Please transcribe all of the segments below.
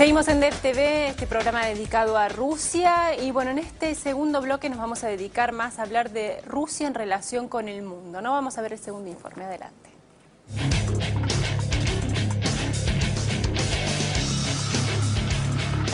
Seguimos en DEF TV, este programa dedicado a Rusia, y bueno, en este segundo bloque nos vamos a dedicar más a hablar de Rusia en relación con el mundo, ¿no? Vamos a ver el segundo informe, adelante.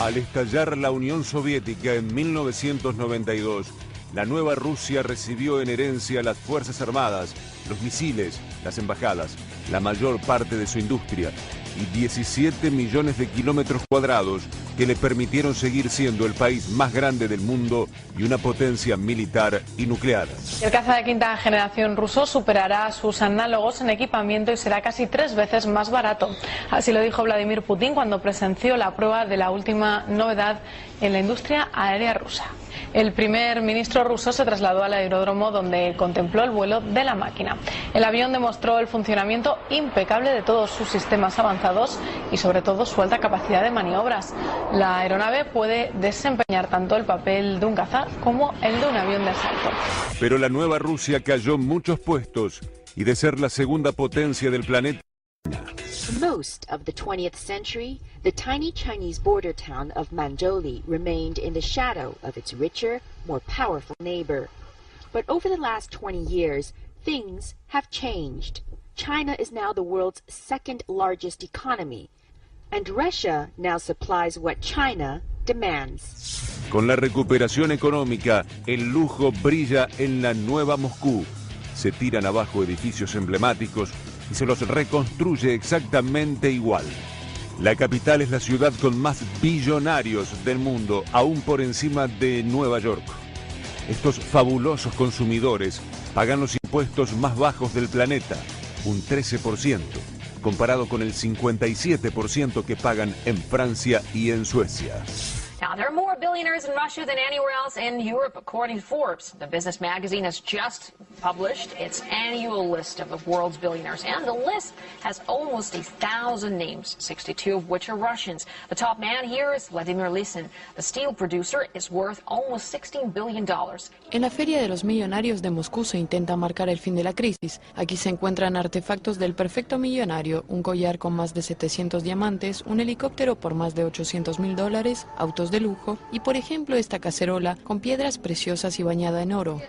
Al estallar la Unión Soviética en 1992, la nueva Rusia recibió en herencia las Fuerzas Armadas, los misiles, las embajadas, la mayor parte de su industria y 17 millones de kilómetros cuadrados que le permitieron seguir siendo el país más grande del mundo y una potencia militar y nuclear. El caza de quinta generación ruso superará a sus análogos en equipamiento y será casi 3 veces más barato. Así lo dijo Vladimir Putin cuando presenció la prueba de la última novedad en la industria aérea rusa. El primer ministro ruso se trasladó al aeródromo donde contempló el vuelo de la máquina. El avión demostró el funcionamiento impecable de todos sus sistemas avanzados y sobre todo su alta capacidad de maniobras. La aeronave puede desempeñar tanto el papel de un caza como el de un avión de asalto. Pero la nueva Rusia cayó muchos puestos y de ser la segunda potencia del planeta. Most of the 20th century, the tiny Chinese border town of Manzhouli remained in the shadow of its richer, more powerful neighbor. But over the last 20 years, things have changed. China is now the world's second largest economy, and Russia now supplies what China demands. Con la recuperación económica, el lujo brilla en la nueva Moscú. Se tiran abajo edificios emblemáticos y se los reconstruye exactamente igual. La capital es la ciudad con más billonarios del mundo, aún por encima de Nueva York. Estos fabulosos consumidores pagan los impuestos más bajos del planeta, un 13%, comparado con el 57% que pagan en Francia y en Suecia. Now, there are more billionaires in Russia than anywhere else in Europe, according to Forbes. The business magazine has just published its annual list of the world's billionaires, and the list has almost 1,000 names, 62 of which are Russians. The top man here is Vladimir Lysin. The steel producer is worth almost $16 billion. En la Feria de los Millonarios de Moscú se intenta marcar el fin de la crisis. Aquí se encuentran artefactos del perfecto millonario, un collar con más de 700 diamantes, un helicóptero por más de $800.000, autos de lujo y, por ejemplo, esta cacerola con piedras preciosas y bañada en oro.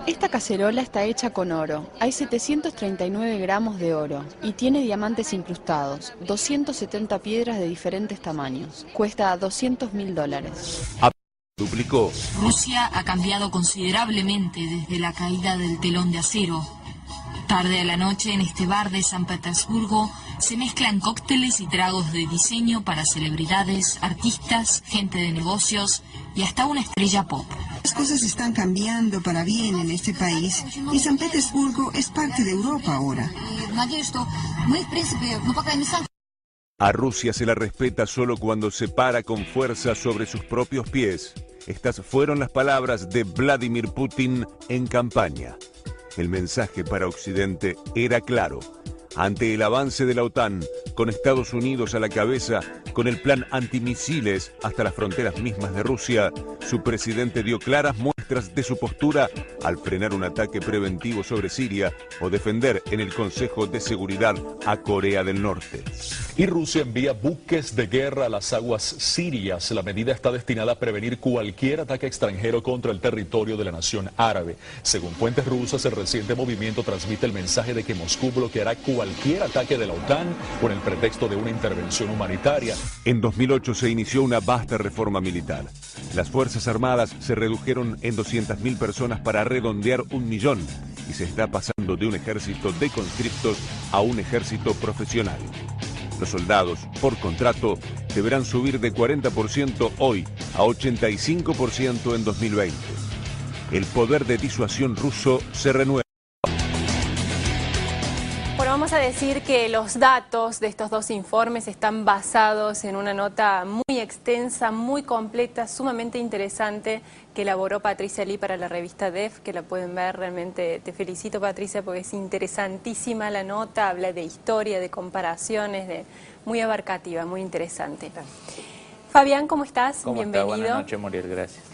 Esta cacerola está hecha con oro. Hay 739 gramos de oro y tiene diamantes incrustados, 270 piedras de diferentes tamaños. Cuesta $200.000. Duplicó. Rusia ha cambiado considerablemente desde la caída del telón de acero. Tarde a la noche, en este bar de San Petersburgo, se mezclan cócteles y tragos de diseño para celebridades, artistas, gente de negocios y hasta una estrella pop. Las cosas están cambiando para bien en este país y San Petersburgo es parte de Europa ahora. A Rusia se la respeta solo cuando se para con fuerza sobre sus propios pies. Estas fueron las palabras de Vladimir Putin en campaña. El mensaje para Occidente era claro. Ante el avance de la OTAN, con Estados Unidos a la cabeza, con el plan antimisiles hasta las fronteras mismas de Rusia, su presidente dio claras muestras de su postura al frenar un ataque preventivo sobre Siria o defender en el Consejo de Seguridad a Corea del Norte. Y Rusia envía buques de guerra a las aguas sirias. La medida está destinada a prevenir cualquier ataque extranjero contra el territorio de la nación árabe. Según fuentes rusas, el reciente movimiento transmite el mensaje de que Moscú bloqueará cualquier ataque de la OTAN con el pretexto de una intervención humanitaria. En 2008 se inició una vasta reforma militar. Las Fuerzas Armadas se redujeron en 200.000 personas para redondear 1 millón y se está pasando de un ejército de conscriptos a un ejército profesional. Los soldados, por contrato, deberán subir de 40% hoy a 85% en 2020. El poder de disuasión ruso se renueva. Bueno, vamos a decir que los datos de estos dos informes están basados en una nota muy extensa, muy completa, sumamente interesante que elaboró Patricia Lee para la revista DEF, que la pueden ver. Realmente te felicito, Patricia, porque es interesantísima la nota, habla de historia, de comparaciones, muy abarcativa, muy interesante. Fabián, ¿cómo estás? Bienvenido. Buenas noches, Muriel, gracias.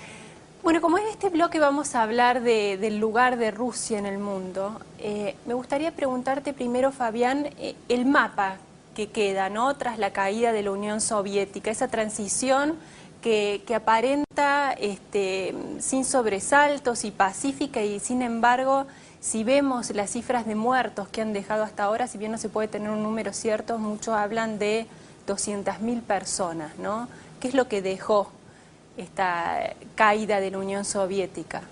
Bueno, como en este bloque vamos a hablar del lugar de Rusia en el mundo, me gustaría preguntarte primero, Fabián, el mapa que queda, ¿no?, tras la caída de la Unión Soviética, esa transición que aparenta sin sobresaltos y pacífica, y sin embargo, si vemos las cifras de muertos que han dejado hasta ahora, si bien no se puede tener un número cierto, muchos hablan de 200.000 personas, ¿no? ¿Qué es lo que dejó esta caída de la Unión Soviética?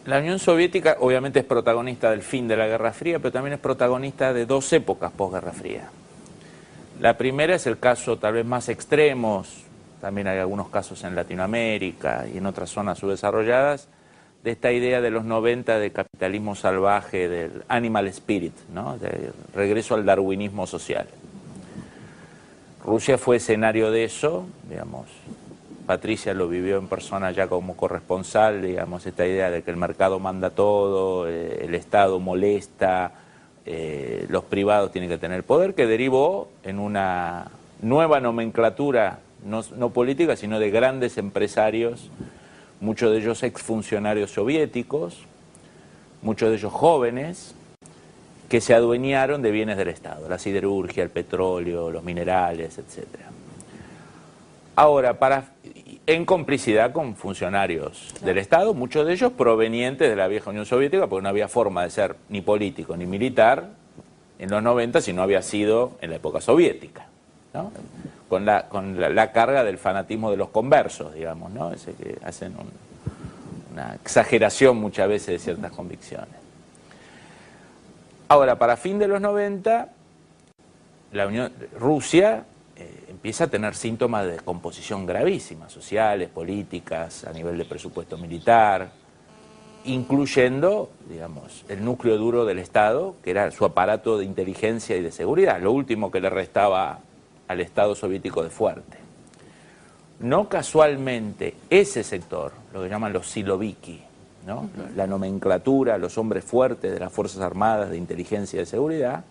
La Unión Soviética obviamente es protagonista del fin de la Guerra Fría, pero también es protagonista de dos épocas posguerra fría. La primera es el caso tal vez más extremos, también hay algunos casos en Latinoamérica y en otras zonas subdesarrolladas, de esta idea de los 90 de capitalismo salvaje, del animal spirit, ¿no?, de regreso al darwinismo social. Rusia fue escenario de eso, digamos. Patricia lo vivió en persona ya como corresponsal, digamos, esta idea de que el mercado manda todo, el Estado molesta, los privados tienen que tener poder, que derivó en una nueva nomenclatura, no política, sino de grandes empresarios, muchos de ellos exfuncionarios soviéticos, muchos de ellos jóvenes, que se adueñaron de bienes del Estado, la siderurgia, el petróleo, los minerales, etc. Ahora, en complicidad con funcionarios del Estado, muchos de ellos provenientes de la vieja Unión Soviética, porque no había forma de ser ni político ni militar en los 90 si no había sido en la época soviética, ¿no? Con la carga del fanatismo de los conversos, digamos, ¿no? Ese que hacen una exageración muchas veces de ciertas convicciones. Ahora, para fin de los 90, Rusia empieza a tener síntomas de descomposición gravísima, sociales, políticas, a nivel de presupuesto militar, incluyendo, digamos, el núcleo duro del Estado, que era su aparato de inteligencia y de seguridad, lo último que le restaba al Estado soviético de fuerte. No casualmente ese sector, lo que llaman los siloviki, ¿no?, la nomenclatura, los hombres fuertes de las Fuerzas Armadas de inteligencia y de seguridad,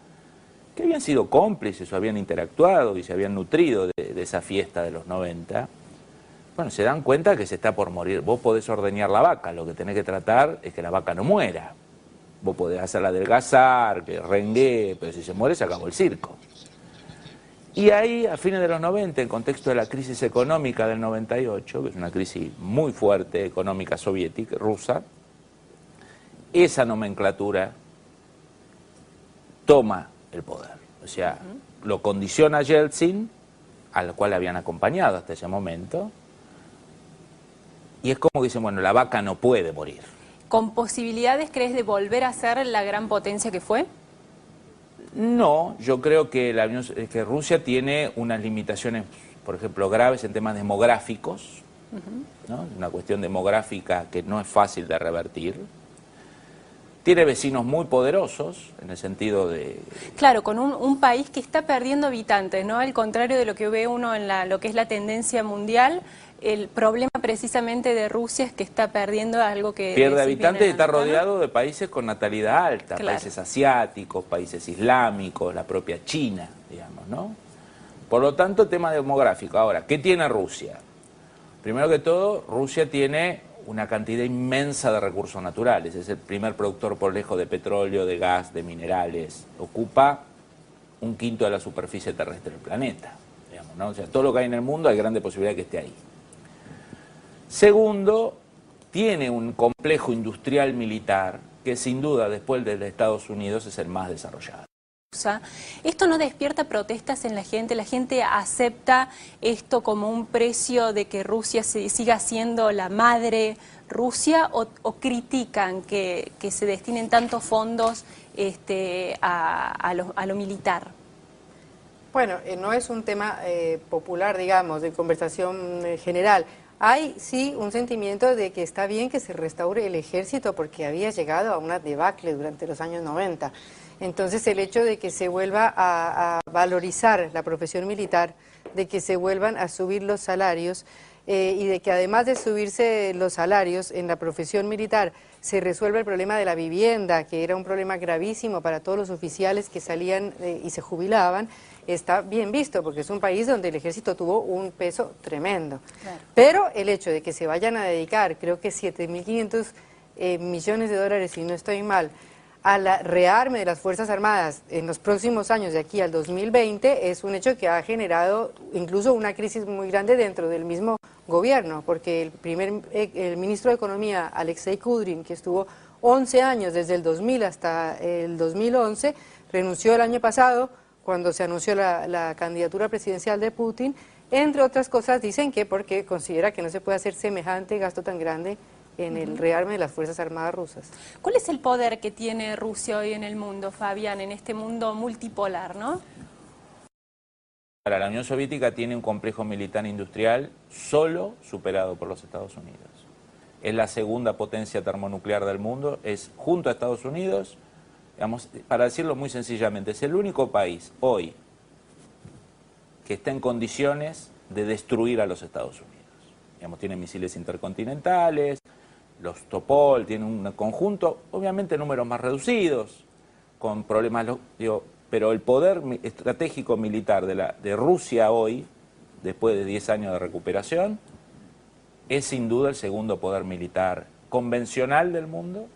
que habían sido cómplices o habían interactuado y se habían nutrido de esa fiesta de los 90, bueno, se dan cuenta que se está por morir. Vos podés ordeñar la vaca, lo que tenés que tratar es que la vaca no muera. Vos podés hacerla adelgazar, que rengue, pero si se muere se acabó el circo. Y ahí, a fines de los 90, en contexto de la crisis económica del 98, que es una crisis muy fuerte económica soviética, rusa, esa nomenclatura toma el poder. O sea, lo condiciona Yeltsin, al cual habían acompañado hasta ese momento, y es como que dicen, bueno, la vaca no puede morir. ¿Con posibilidades crees de volver a ser la gran potencia que fue? No, yo creo que Rusia tiene unas limitaciones, por ejemplo, graves en temas demográficos, ¿no? Una cuestión demográfica que no es fácil de revertir. Tiene vecinos muy poderosos, en el sentido de... Claro, con un país que está perdiendo habitantes, ¿no? Al contrario de lo que ve uno en lo que es la tendencia mundial, el problema precisamente de Rusia es que está perdiendo algo que... Pierde habitantes y está rodeado de países con natalidad alta, claro, países asiáticos, países islámicos, la propia China, digamos, ¿no? Por lo tanto, tema demográfico. Ahora, ¿qué tiene Rusia? Primero que todo, Rusia tiene una cantidad inmensa de recursos naturales. Es el primer productor por lejos de petróleo, de gas, de minerales. Ocupa 1/5 de la superficie terrestre del planeta, digamos, ¿no? O sea, todo lo que hay en el mundo hay grande posibilidad de que esté ahí. Segundo, tiene un complejo industrial militar que sin duda después del de Estados Unidos es el más desarrollado. ¿Esto no despierta protestas en la gente acepta esto como un precio de que Rusia siga siendo la madre Rusia o critican que se destinen tantos fondos a lo militar? Bueno, no es un tema popular, digamos, de conversación general. Hay sí un sentimiento de que está bien que se restaure el ejército porque había llegado a una debacle durante los años 90. Entonces el hecho de que se vuelva a valorizar la profesión militar, de que se vuelvan a subir los salarios y de que además de subirse los salarios en la profesión militar se resuelva el problema de la vivienda, que era un problema gravísimo para todos los oficiales que salían y se jubilaban, está bien visto porque es un país donde el ejército tuvo un peso tremendo. Claro. Pero el hecho de que se vayan a dedicar, creo que 7.500 millones de dólares, si no estoy mal, al rearme de las Fuerzas Armadas en los próximos años, de aquí al 2020, es un hecho que ha generado incluso una crisis muy grande dentro del mismo gobierno, porque el ministro de Economía, Alexei Kudrin, que estuvo 11 años, desde el 2000 hasta el 2011, renunció el año pasado cuando se anunció la candidatura presidencial de Putin. Entre otras cosas, dicen que porque considera que no se puede hacer semejante gasto tan grande en el rearme de las Fuerzas Armadas rusas. ¿Cuál es el poder que tiene Rusia hoy en el mundo, Fabián, en este mundo multipolar, no? La Unión Soviética tiene un complejo militar industrial solo superado por los Estados Unidos. Es la segunda potencia termonuclear del mundo, es junto a Estados Unidos, digamos, para decirlo muy sencillamente, es el único país hoy que está en condiciones de destruir a los Estados Unidos. Digamos, tiene misiles intercontinentales, los Topol, tiene un conjunto, obviamente números más reducidos, con problemas, pero el poder estratégico militar de Rusia hoy, después de 10 años de recuperación, es sin duda el segundo poder militar convencional del mundo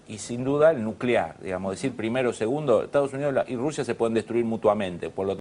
y sin duda el nuclear, digamos, decir primero, segundo, Estados Unidos y Rusia se pueden destruir mutuamente, por lo